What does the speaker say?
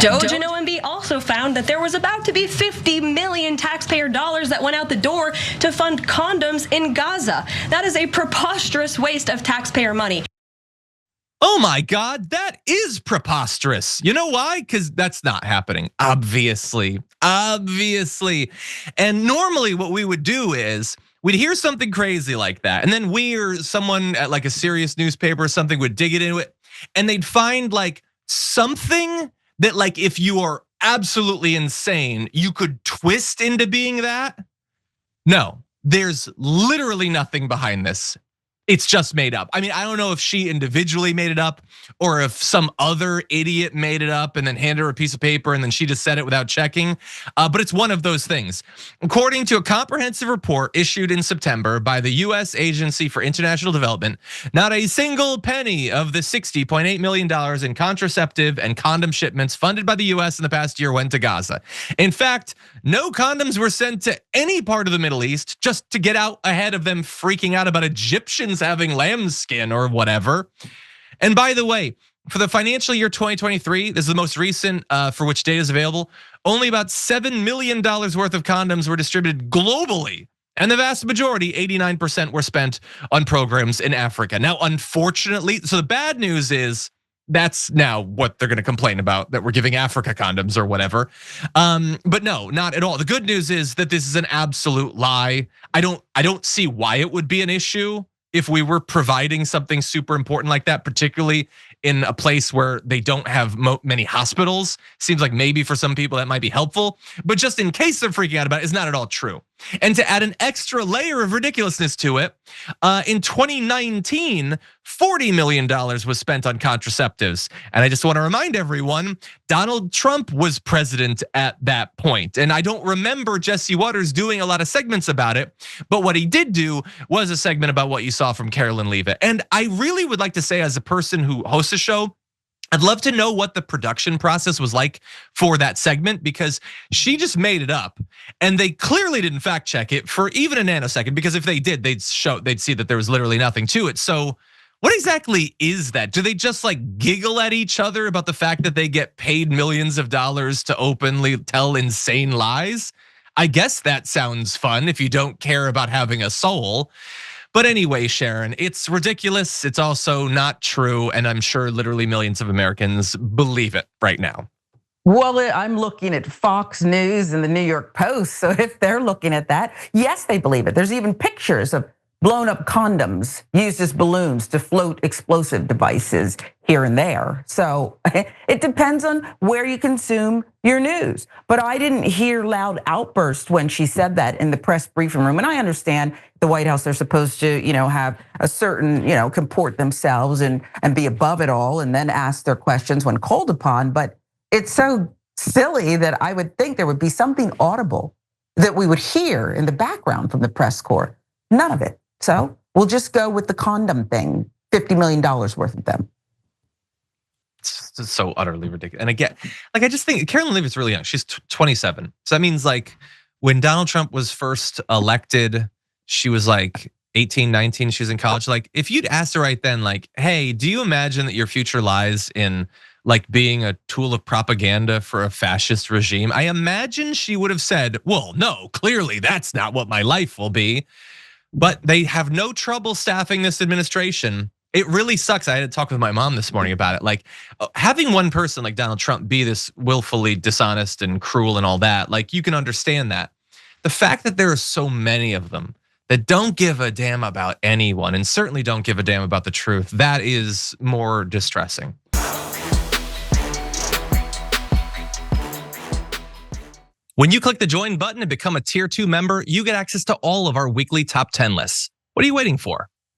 Doge and OMB also found that there was about to be 50 million taxpayer dollars that went out the door to fund condoms in Gaza. That is a preposterous waste of taxpayer money. Oh my God, that is preposterous. You know why? Because that's not happening, obviously. And normally what we would do is we'd hear something crazy like that. And then we or someone at like a serious newspaper or something would dig it into it. And they'd find like something that like if you are absolutely insane, you could twist into being that. No, there's literally nothing behind this. It's just made up. I mean, I don't know if she individually made it up or if some other idiot made it up and then handed her a piece of paper and then she just said it without checking. But it's one of those things. According to a comprehensive report issued in September by the US Agency for International Development, not a single penny of the $60.8 million in contraceptive and condom shipments funded by the US in the past year went to Gaza. In fact, no condoms were sent to any part of the Middle East just to get out ahead of them freaking out about Egyptians having lambskin or whatever. And by the way, for the financial year 2023, this is the most recent for which data is available, only about $7 million worth of condoms were distributed globally. And the vast majority, 89%, were spent on programs in Africa. Now, unfortunately, so the bad news is that's now what they're gonna complain about, that we're giving Africa condoms or whatever. But no, not at all. The good news is that this is an absolute lie. I don't see why it would be an issue if we were providing something super important like that, particularly in a place where they don't have many hospitals. Seems like maybe for some people that might be helpful, but just in case they're freaking out about it, it's not at all true. And to add an extra layer of ridiculousness to it, in 2019, $40 million was spent on contraceptives. And I just want to remind everyone, Donald Trump was president at that point. And I don't remember Jesse Waters doing a lot of segments about it, but what he did do was a segment about what you saw from Karoline Leavitt. And I really would like to say, as a person who hosts a show, I'd love to know what the production process was like for that segment, because she just made it up and they clearly didn't fact check it for even a nanosecond, because if they did, they'd see that there was literally nothing to it. So what exactly is that? Do they just like giggle at each other about the fact that they get paid millions of dollars to openly tell insane lies? I guess that sounds fun if you don't care about having a soul. But anyway, Sharon, it's ridiculous. It's also not true. And I'm sure literally millions of Americans believe it right now. Well, I'm looking at Fox News and the New York Post. So if they're looking at that, yes, they believe it. There's even pictures of blown up condoms used as balloons to float explosive devices here and there. So it depends on where you consume your news. But I didn't hear loud outbursts when she said that in the press briefing room. And I understand the White House, they're supposed to, have a certain, comport themselves and be above it all and then ask their questions when called upon. But it's so silly that I would think there would be something audible that we would hear in the background from the press corps. None of it. So we'll just go with the condom thing, $50 million worth of them. It's so utterly ridiculous. And again, I just think Karoline Leavitt's really young. She's 27. So that means when Donald Trump was first elected, she was 18, 19, she was in college. If you'd asked her right then, hey, do you imagine that your future lies in being a tool of propaganda for a fascist regime? I imagine she would have said, well, no, clearly that's not what my life will be. But they have no trouble staffing this administration. It really sucks. I had to talk with my mom this morning about it. Having one person like Donald Trump be this willfully dishonest and cruel and all that, you can understand that. The fact that there are so many of them that don't give a damn about anyone and certainly don't give a damn about the truth, that is more distressing. When you click the join button and become a tier 2 member, you get access to all of our weekly top 10 lists. What are you waiting for?